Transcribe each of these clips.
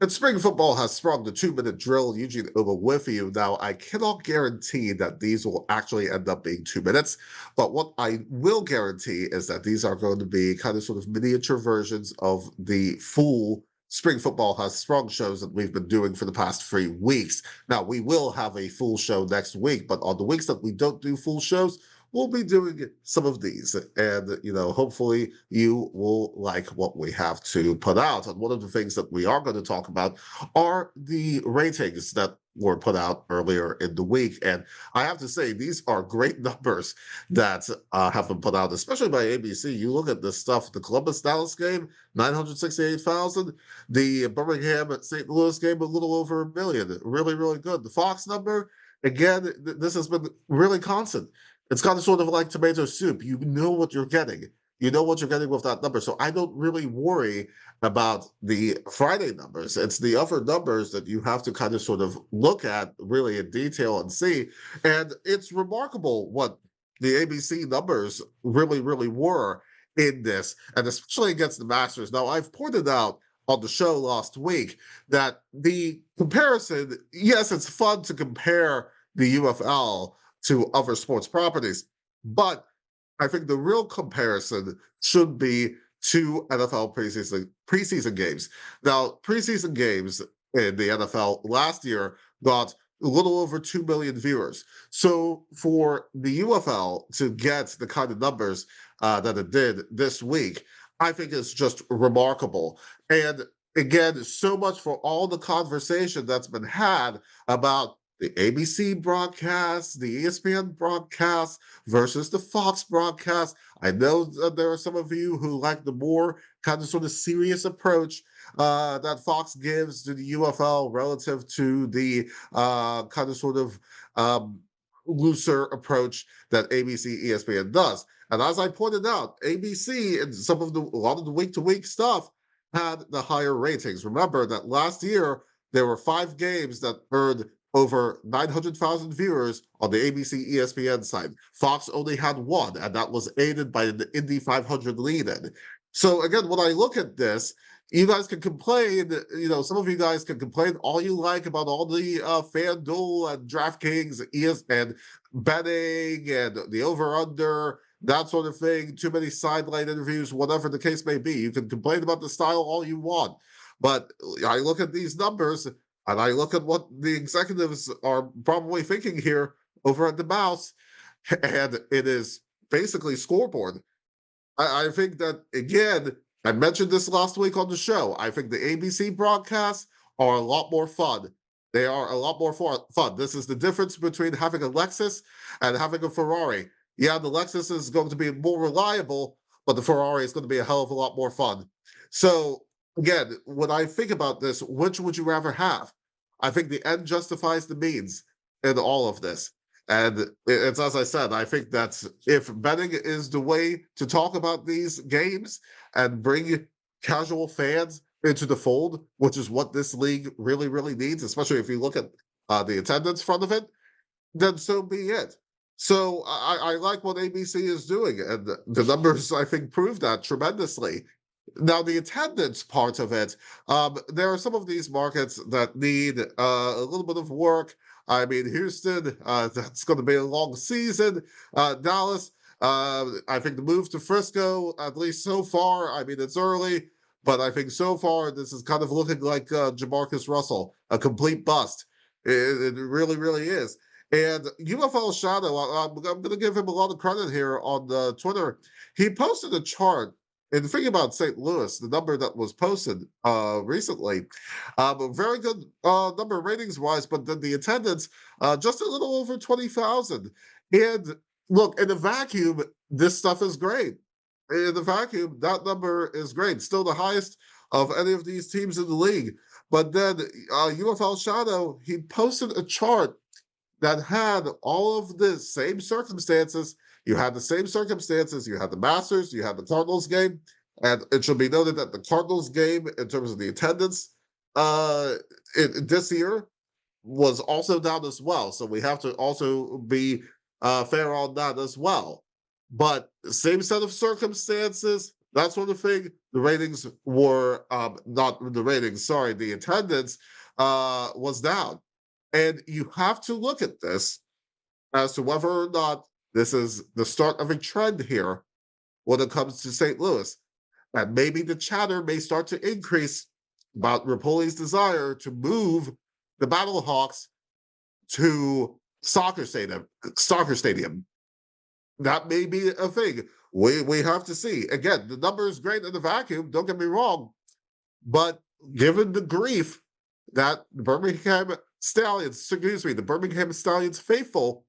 And spring football has sprung the 2-minute drill. Eugene Obah with you. Now, I cannot guarantee that these will actually end up being 2 minutes, but what I will guarantee is that these are going to be kind of sort of miniature versions of the full Spring Football Has Sprung shows that we've been doing for the past 3 weeks. Now, we will have a full show next week, but on the weeks that we don't do full shows, we'll be doing some of these, and hopefully you will like what we have to put out. And one of the things that we are going to talk about are the ratings that were put out earlier in the week. And I have to say, these are great numbers that have been put out, especially by ABC. You look at this stuff, the Columbus-Dallas game, 968,000. The Birmingham-St. Louis game, a little over 1 million. Really, really good. The Fox number, again, this has been really constant. It's kind of sort of like tomato soup. You know what you're getting. You know what you're getting with that number. So I don't really worry about the Friday numbers. It's the other numbers that you have to kind of sort of look at really in detail and see. And it's remarkable what the ABC numbers really, really were in this, and especially against the Masters. Now, I've pointed out on the show last week that the comparison, yes, it's fun to compare the UFL to other sports properties. But I think the real comparison should be to NFL preseason games. Now, preseason games in the NFL last year got a little over 2 million viewers. So for the UFL to get the kind of numbers that it did this week, I think is just remarkable. And again, so much for all the conversation that's been had about the ABC broadcast, the ESPN broadcast versus the Fox broadcast. I know that there are some of you who like the more kind of sort of serious approach that Fox gives to the UFL relative to the kind of sort of looser approach that ABC, ESPN does. And as I pointed out, ABC and a lot of the week-to-week stuff had the higher ratings. Remember that last year there were 5 games that earned over 900,000 viewers on the ABC ESPN side. Fox only had 1, and that was aided by the Indy 500 lead-in. So again, when I look at this, you guys can complain, some of you guys can complain all you like about all the FanDuel and DraftKings and betting and the over-under, that sort of thing, too many sideline interviews, whatever the case may be. You can complain about the style all you want. But I look at these numbers, and I look at what the executives are probably thinking here over at the Mouse, and it is basically scoreboard. I think that, again, I mentioned this last week on the show. I think the ABC broadcasts are a lot more fun. They are a lot more fun. This is the difference between having a Lexus and having a Ferrari. Yeah, the Lexus is going to be more reliable, but the Ferrari is going to be a hell of a lot more fun. So, again, when I think about this, which would you rather have? I think the end justifies the means in all of this. And it's, as I said, I think that if betting is the way to talk about these games and bring casual fans into the fold, which is what this league really, really needs, especially if you look at the attendance front of it, then so be it. So I like what ABC is doing, and the numbers, I think, prove that tremendously. Now, the attendance part of it, there are some of these markets that need a little bit of work. I mean, Houston, that's going to be a long season. Dallas, I think the move to Frisco, at least so far, I mean, it's early, but I think so far this is kind of looking like Jamarcus Russell, a complete bust. It really, really is. And UFL Shadow, I'm going to give him a lot of credit here on Twitter. He posted a chart. And thinking about St. Louis, the number that was posted recently, a very good number ratings-wise, but then the attendance, just a little over 20,000. And look, in a vacuum, this stuff is great. In the vacuum, that number is great. Still the highest of any of these teams in the league. But then UFL Shadow, he posted a chart that had all of the same circumstances. You had the same circumstances. You had the Masters, you had the Cardinals game, and it should be noted that the Cardinals game, in terms of the attendance, this year was also down as well. So we have to also be fair on that as well. But same set of circumstances, that sort of thing, the ratings were not the ratings, sorry, the attendance was down. And you have to look at this as to whether or not this is the start of a trend here when it comes to St. Louis. And maybe the chatter may start to increase about Rapoli's desire to move the Battlehawks to soccer stadium. That may be a thing. We have to see. Again, the number is great in the vacuum, don't get me wrong. But given the grief that the Birmingham Stallions faithful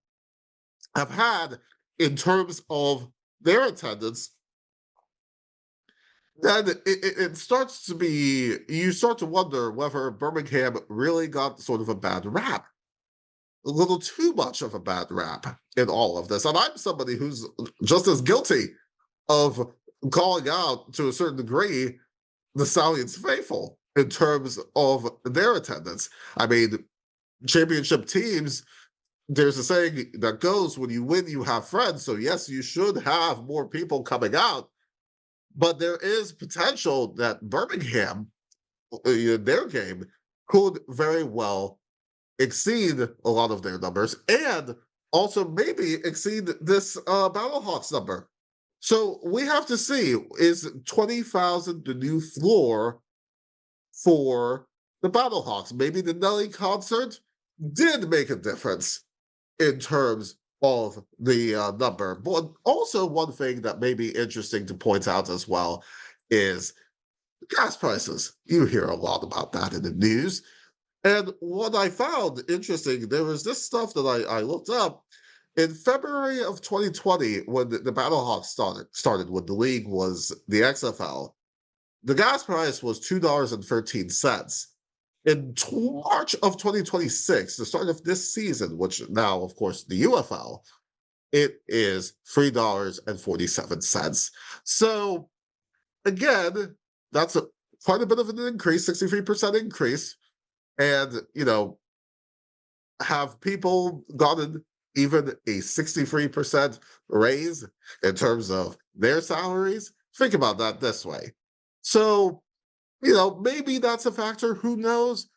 have had in terms of their attendance, then it starts to be, you start to wonder whether Birmingham really got sort of a bad rap, a little too much of a bad rap in all of this. And I'm somebody who's just as guilty of calling out to a certain degree the Stallions faithful in terms of their attendance. I mean, championship teams, there's a saying that goes, when you win, you have friends. So yes, you should have more people coming out, but there is potential that Birmingham, their game, could very well exceed a lot of their numbers and also maybe exceed this Battlehawks number. So we have to see, is 20,000 the new floor for the Battlehawks? Maybe the Nelly concert did make a difference in terms of the number. But also one thing that may be interesting to point out as well is gas prices. You hear a lot about that in the news. And what I found interesting, there was this stuff that I looked up. In February of 2020, when the Battlehawks started, when the league was the XFL, the gas price was $2.13. In March of 2026, the start of this season, which now, of course, the UFL, it is $3.47. So, again, that's quite a bit of an increase, 63% increase. And, have people gotten even a 63% raise in terms of their salaries? Think about that this way. So, maybe that's a factor, who knows?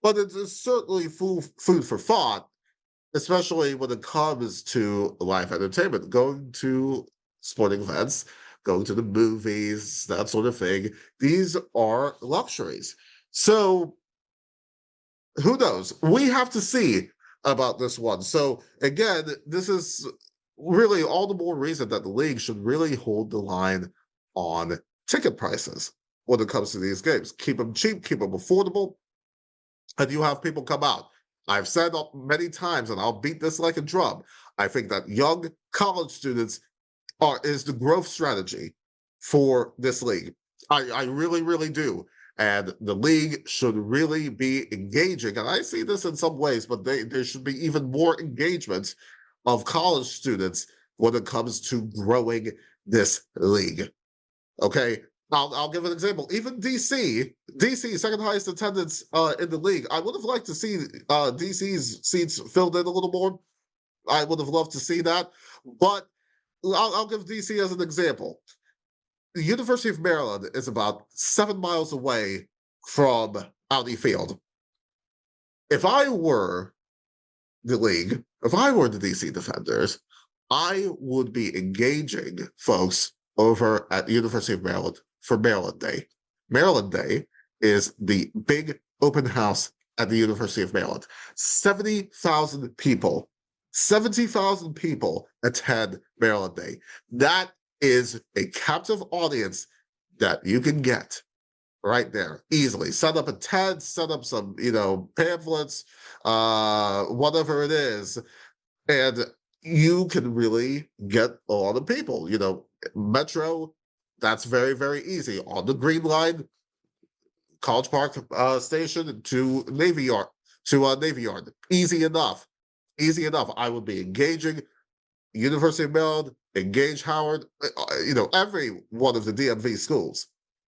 But it is certainly food for thought, especially when it comes to live entertainment, going to sporting events, going to the movies, that sort of thing. These are luxuries. So, who knows? We have to see about this one. So again, this is really all the more reason that the league should really hold the line on ticket prices when it comes to these games. Keep them cheap, keep them affordable, and you have people come out. I've said many times, and I'll beat this like a drum, I think that young college students is the growth strategy for this league. I really, really do. And the league should really be engaging. And I see this in some ways, but there should be even more engagement of college students when it comes to growing this league. Okay, I'll give an example. Even DC, second highest attendance in the league. I would have liked to see DC's seats filled in a little more. I would have loved to see that. But I'll give DC as an example. The University of Maryland is about 7 miles away from Audi Field. If I were the league, if I were the DC Defenders, I would be engaging folks over at the University of Maryland for Maryland Day. Maryland Day is the big open house at the University of Maryland. 70,000 people attend Maryland Day. That is a captive audience that you can get right there easily. Set up a tent, set up some, pamphlets, whatever it is, and you can really get a lot of people. Metro, that's very, very easy. On the Green Line, College Park Station to Navy Yard, Easy enough. I would be engaging University of Maryland, engage Howard, every one of the DMV schools,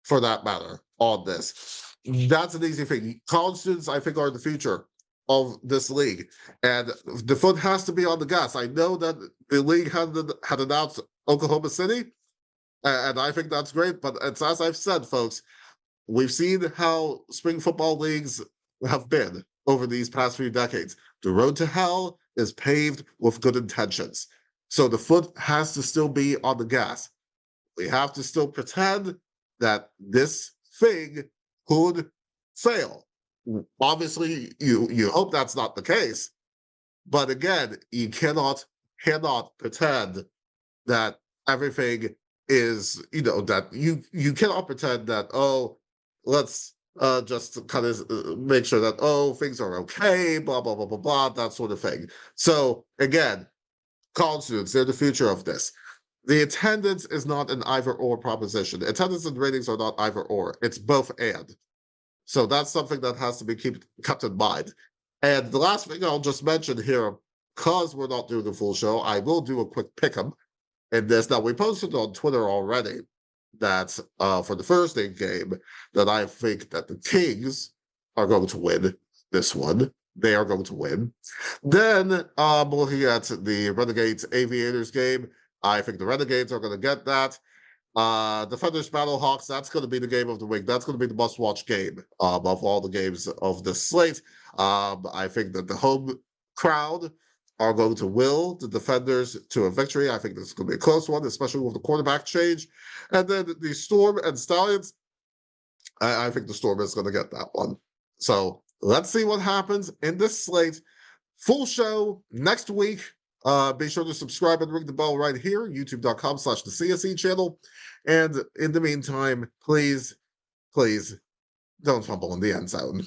for that matter, on this. That's an easy thing. College students, I think, are the future of this league, and the foot has to be on the gas. I know that the league had announced Oklahoma City. And I think that's great. But it's as I've said, folks, we've seen how spring football leagues have been over these past few decades. The road to hell is paved with good intentions. So the foot has to still be on the gas. We have to still pretend that this thing could fail. Obviously, you hope that's not the case, but again, you cannot pretend that everything is, that you cannot pretend that, oh, let's just kind of make sure that, oh, things are okay, blah blah blah blah blah, that sort of thing. So again, college students, they're the future of this. The attendance is not an either or proposition. Attendance and ratings are not either or, it's both and. So that's something that has to be kept in mind. And the last thing I'll just mention here, because we're not doing the full show, I will do a quick pick'em in this. Now, we posted on Twitter already that for the Thursday game, that I think that the Kings are going to win this one. They are going to win. Then looking at the Renegades Aviators game, I think the Renegades are going to get that. Defenders Battlehawks, that's going to be the game of the week. That's going to be the must-watch game of all the games of the slate. I think that the home crowd are going to will the defenders to a victory. I think this is going to be a close one, especially with the quarterback change. And then the Storm and Stallions, I think the Storm is going to get that one. So let's see what happens in this slate. Full show next week. Be sure to subscribe and ring the bell right here, youtube.com/the CSE channel. And in the meantime, please don't fumble in the end zone.